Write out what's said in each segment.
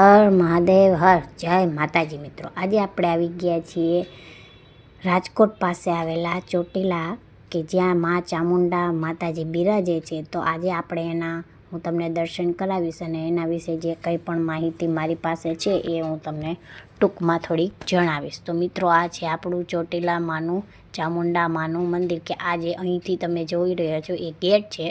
હર મહાદેવ હર જય માતાજી મિત્રો, આજે આપણે આવી ગયા છીએ રાજકોટ પાસે આવેલા ચોટીલા કે જ્યાં મા ચામુંડા માતાજી બિરાજે છે. તો આજે આપણે હું તમને દર્શન કરાવીશ અને એના વિશે જે કંઈ પણ માહિતી મારી પાસે છે એ હું તમને ટૂંકમાં થોડીક જણાવીશ. તો મિત્રો, આ છે આપણું ચોટીલા માનું ચામુંડા માનું મંદિર કે આજે અહીંથી તમે જોઈ રહ્યા છો એ ગેટ છે.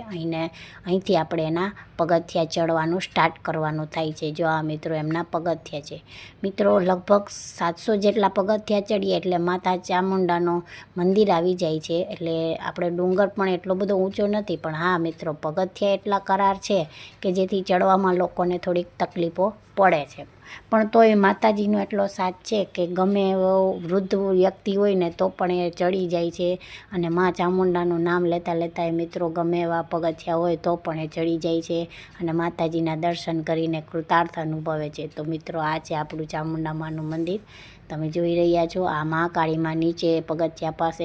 અહીંથી આપણે એના પગથિયા ચડવાનું સ્ટાર્ટ કરવાનું થાય છે. જો આ મિત્રો એમના પગથિયા છે. મિત્રો, લગભગ 700 જેટલા પગથિયા ચડીએ એટલે માતા ચામુંડાનો મંદિર આવી જાય છે. એટલે આપણે ડુંગર પણ એટલો બધો ઊંચો નથી, પણ હા મિત્રો, પગથિયા એટલા કરાર છે કે જેથી ચડવામાં લોકોને થોડીક તકલીફો પડે છે. પણ તોય માતાજીનો એટલો સાથ છે કે ગમે એવો વૃદ્ધ વ્યક્તિ હોય ને તો પણ એ ચડી જાય છે. અને મા ચામુંડાનું નામ લેતા લેતા એ મિત્રો ગમે એવા પગથિયા હોય તો પણ એ ચડી જાય છે અને માતાજીના દર્શન કરીને કૃતાર્થ અનુભવે છે. તો મિત્રો, આ છે આપણું ચામુંડા માનું મંદિર. તમે જોઈ રહ્યા છો આ મહાકાળીમાં નીચે પગથિયા પાસે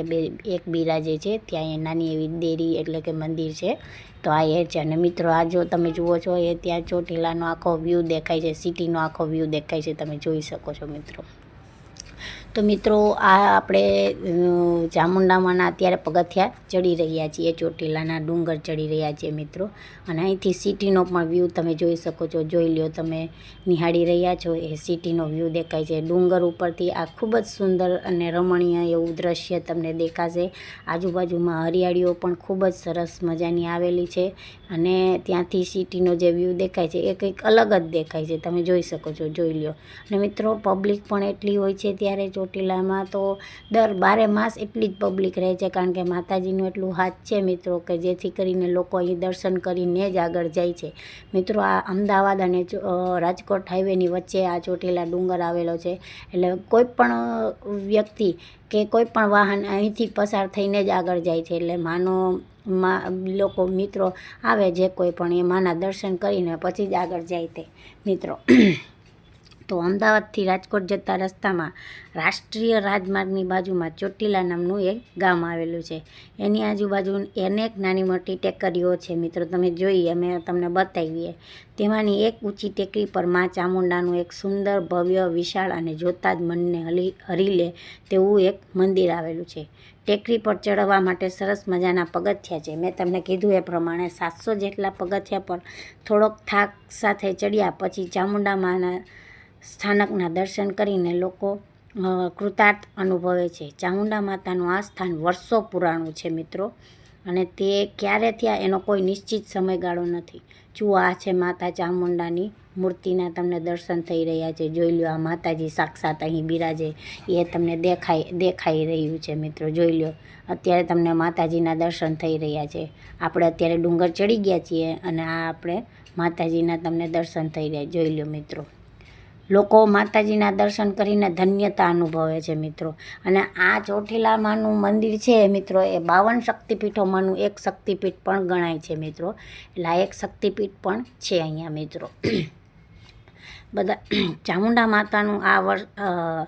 એક બિરાજે છે. ત્યાં એ નાની એવી દેરી એટલે કે મંદિર છે. તો આ એ છે. અને મિત્રો, આ જો તમે જુઓ છો એ ત્યાં ચોટીલાનો આખો વ્યૂ દેખાય છે, સિટીનો આખો વ્યૂ દેખાય છે, તમે જોઈ શકો છો મિત્રો. તો મિત્રો, આ આપણે ચામુંડામાંના અત્યારે પગથિયા ચડી રહ્યા છીએ, ચોટીલાના ડુંગર ચડી રહ્યા છીએ મિત્રો. અને અહીંથી સિટીનો પણ વ્યૂ તમે જોઈ શકો છો. જોઈ લ્યો, તમે નિહાળી રહ્યા છો એ સિટીનો વ્યૂ દેખાય છે. ડુંગર ઉપરથી આ ખૂબ જ સુંદર અને રમણીય એવું દ્રશ્ય તમને દેખાશે. આજુબાજુમાં હરિયાળીઓ પણ ખૂબ જ સરસ મજાની આવેલી છે. અને ત્યાંથી સિટીનો જે વ્યૂ દેખાય છે એ કંઈક અલગ જ દેખાય છે, તમે જોઈ શકો છો. જોઈ લ્યો. અને મિત્રો, પબ્લિક પણ એટલી હોય છે ત્યારે ચોટીલામાં, તો દર 12 માસ એટલી જ પબ્લિક રહે છે, કારણ કે માતાજીનું એટલું હાથ છે મિત્રો કે જેથી કરીને લોકો અહીં દર્શન કરીને જ આગળ જાય છે. મિત્રો, આ અમદાવાદ અને રાજકોટ હાઈવેની વચ્ચે આ ચોટીલા ડુંગર આવેલો છે. એટલે કોઈ પણ વ્યક્તિ કે કોઈ પણ વાહન અહીંથી પસાર થઈને જ આગળ જાય છે. એટલે લોકો મિત્રો આવે જે કોઈ પણ એ માના દર્શન કરીને પછી જ આગળ જાય તે મિત્રો. તો અમદાવાદથી રાજકોટ જતા રસ્તામાં રાષ્ટ્રીય રાજમાર્ગની બાજુમાં ચોટીલા નામનું એક ગામ આવેલું છે. એની આજુબાજુ અનેક નાની મોટી ટેકરીઓ છે મિત્રો. તમે જોઈએ, અમે તમને બતાવીએ. તેમાંની એક ઊંચી ટેકરી પર મા ચામુંડાનું એક સુંદર, ભવ્ય, વિશાળ અને જોતા જ મનને હરી લે તેવું એક મંદિર આવેલું છે. ટેકરી પર ચડવા માટે સરસ મજાના પગથિયા છે. મેં તમને કીધું એ પ્રમાણે 700 જેટલા પગથિયા પર થોડોક થાક સાથે ચડ્યા પછી ચામુંડા માના સ્થાનકના દર્શન કરીને લોકો કૃતાર્થ અનુભવે છે. ચામુંડા માતાનું આ સ્થાન વર્ષો પુરાણું છે મિત્રો. અને તે ક્યારે થયા એનો કોઈ નિશ્ચિત સમયગાળો નથી. જુઓ, આ છે માતા ચામુંડાની મૂર્તિના તમને દર્શન થઈ રહ્યા છે. જોઈ લો, આ માતાજી સાક્ષાત અહીં બિરાજે એ તમને દેખાઈ રહ્યું છે મિત્રો. જોઈ લો, અત્યારે તમને માતાજીના દર્શન થઈ રહ્યા છે. આપણે અત્યારે ડુંગર ચડી ગયા છીએ અને આ આપણે માતાજીના તમને દર્શન થઈ રહ્યા. જોઈ લો મિત્રો, લોકો માતાજીના દર્શન કરીને ધન્યતા અનુભવે છે મિત્રો. અને આ ચોટીલામાંનું મંદિર છે મિત્રો, એ 52 શક્તિપીઠોમાંનું એક શક્તિપીઠ પણ ગણાય છે મિત્રો. એટલે આ એક શક્તિપીઠ પણ છે અહીંયા મિત્રો. બધા ચામુંડા માતાનું આ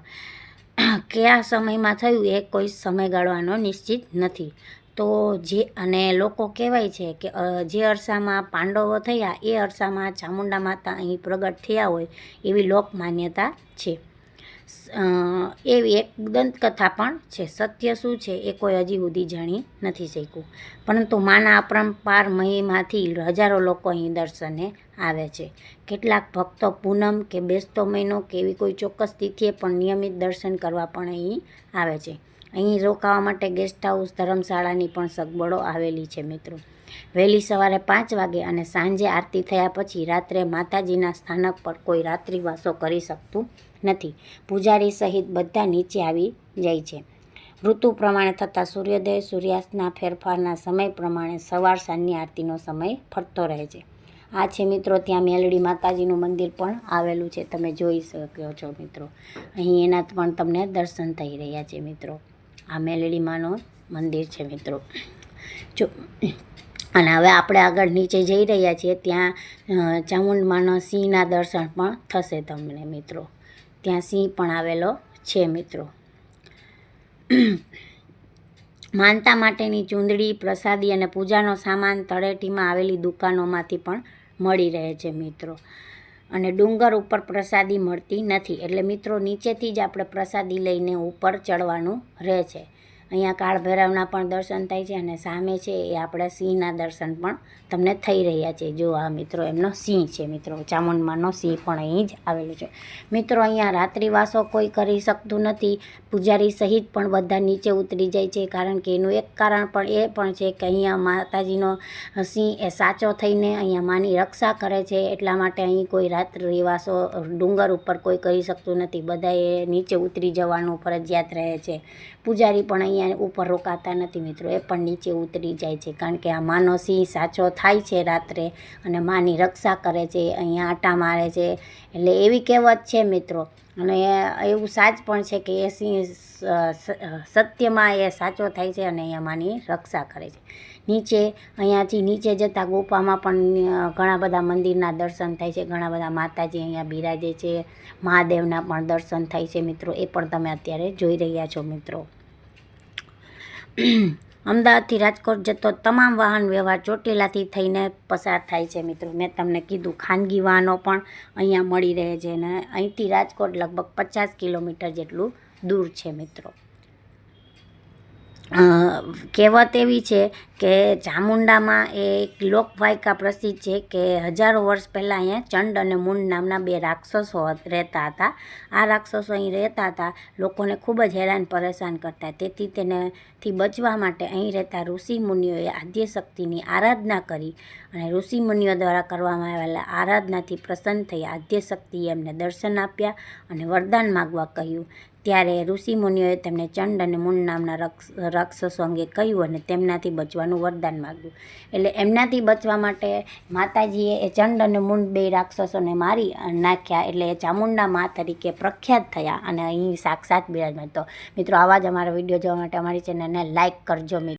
કયા સમયમાં થયું એ કોઈ સમયગાળવાનો નિશ્ચિત નથી. તો અને લોકો કહેવાય છે કે જે અરસામાં પાંડવો થયા એ અરસામાં ચામુંડા માતા અહીં પ્રગટ થયા હોય એવી લોક માન્યતા છે. એવી એક દંતકથા પણ છે. સત્ય શું છે એ કોઈ હજી સુધી જાણી નથી શક્યું, પરંતુ માના અપરંપાર મહિમાથી હજારો લોકો અહીં દર્શને આવે છે. કેટલાક ભક્તો પૂનમ કે બેસતો મહિનો કે એવી કોઈ ચોક્કસ તિથિએ પણ નિયમિત દર્શન કરવા પણ અહીં આવે છે. અહીં રોકાવા માટે ગેસ્ટ હાઉસ, ધર્મશાળાની પણ સગવડો આવેલી છે મિત્રો. વહેલી સવારે 5 વાગે અને સાંજે આરતી થયા પછી રાત્રે માતાજીના સ્થાનક પર કોઈ રાત્રિવાસો કરી શકતું નથી. પૂજારી સહિત બધા નીચે આવી જાય છે. ઋતુ પ્રમાણે થતા સૂર્યોદય સૂર્યાસ્તના ફેરફારના સમય પ્રમાણે સવાર સાંજની આરતીનો સમય ફરતો રહે છે. આ છે મિત્રો, ત્યાં મેલડી માતાજીનું મંદિર પણ આવેલું છે. તમે જોઈ શકો છો મિત્રો. અહીં એના પણ તમને દર્શન થઈ રહ્યા છે મિત્રો. આ મેલડી માનું મંદિર છે મિત્રો. અને હવે આપણે આગળ નીચે જઈ રહ્યા છીએ. ત્યાં ચામુંડાના સિંહના દર્શન પણ થશે તમને મિત્રો. ત્યાં સિંહ પણ આવેલો છે મિત્રો. માનતા માટેની ચૂંદડી, પ્રસાદી અને પૂજાનો સામાન તળેટીમાં આવેલી દુકાનોમાંથી પણ મળી રહે છે મિત્રો. અને ડુંગર ઉપર પ્રસાદી મળતી નથી. એટલે મિત્રો નીચેથી જ આપણે પ્રસાદી લઈને ઉપર ચડવાનું રહે છે. અહીંયા કાળ ભૈરવના પણ દર્શન થાય છે અને સામે છે એ આપણા સિંહના દર્શન પણ તમને થઈ રહ્યા છે. જો આ મિત્રો એમનો સિંહ છે. મિત્રો ચામુંડમાનો સિંહ પણ અહીં જ આવેલો છે. મિત્રો અહીંયા રાત્રિવાસો કોઈ કરી શકતું નથી. પૂજારી સહિત પણ બધા નીચે ઉતરી જાય છે, કારણ કે એનું એક કારણ પણ એ પણ છે કે અહીંયા માતાજીનો સિંહ એ સાચો થઈને અહીંયા માની રક્ષા કરે છે. એટલા માટે અહીં કોઈ રાત્રિવાસો ડુંગર ઉપર કોઈ કરી શકતું નથી. બધાએ નીચે ઉતરી જવાનું ફરજિયાત રહે છે. પૂજારી પણ અહીંયા ઉપર રોકાતા નથી મિત્રો, એ પણ નીચે ઉતરી જાય છે, કારણ કે આ માનો સિંહ સાચો થાય છે રાત્રે અને માની રક્ષા કરે છે, અહીંયા આટા મારે છે. એટલે એવી કહેવત છે મિત્રો, અને એવું સાચ પણ છે કે એ સિંહ સત્યમાં એ સાચો થાય છે અને અહીંયા માની રક્ષા કરે છે. નીચે અહીંયાથી નીચે જતાં ગુફામાં પણ ઘણા બધા મંદિરના દર્શન થાય છે. ઘણા બધા માતાજી અહીંયા બિરાજે છે. મહાદેવના પણ દર્શન થાય છે મિત્રો, એ પણ તમે અત્યારે જોઈ રહ્યા છો મિત્રો. અમદાવાદથી રાજકોટ જતો તમામ વાહન વ્યવહાર ચોટીલાથી થઈને પસાર થાય છે મિત્રો. મેં તમને કીધું ખાનગી વાહનો પણ અહીંયા મળી રહે છે અને અહીંથી રાજકોટ લગભગ 50 કિલોમીટર જેટલું દૂર છે મિત્રો. કહેવત એવી છે કે ચામુંડામાં એક લોકવાયકા પ્રસિદ્ધ છે કે હજારો વર્ષ પહેલાં અહીંયા ચંડ અને મુંડ નામના 2 રાક્ષસો રહેતા હતા. આ રાક્ષસો અહીં રહેતા હતા, લોકોને ખૂબ જ હેરાન પરેશાન કરતા. તેથી તેનાથી બચવા માટે અહીં રહેતા ઋષિમુનિઓએ આદ્યશક્તિની આરાધના કરી અને ઋષિમુનિઓ દ્વારા કરવામાં આવેલા આરાધનાથી પ્રસન્ન થઈ આદ્યશક્તિએ એમને દર્શન આપ્યા અને વરદાન માગવા કહ્યું. ત્યારે ઋષિમુનિઓએ તેમને ચંડ અને મુંડ નામના રાક્ષસો અંગે કહ્યું અને તેમનાથી બચવાનું વરદાન માગ્યું. એટલે એમનાથી બચવા માટે માતાજીએ એ ચંડ અને મુંડ 2 રાક્ષસોને મારી નાખ્યા. એટલે એ ચામુંડા મા તરીકે પ્રખ્યાત થયા અને અહીં સાક્ષાત બિરાજમાન. તો મિત્રો આવા જ અમારા વિડીયો જોવા માટે અમારી ચેનલને લાઇક કરજો મિત્રો.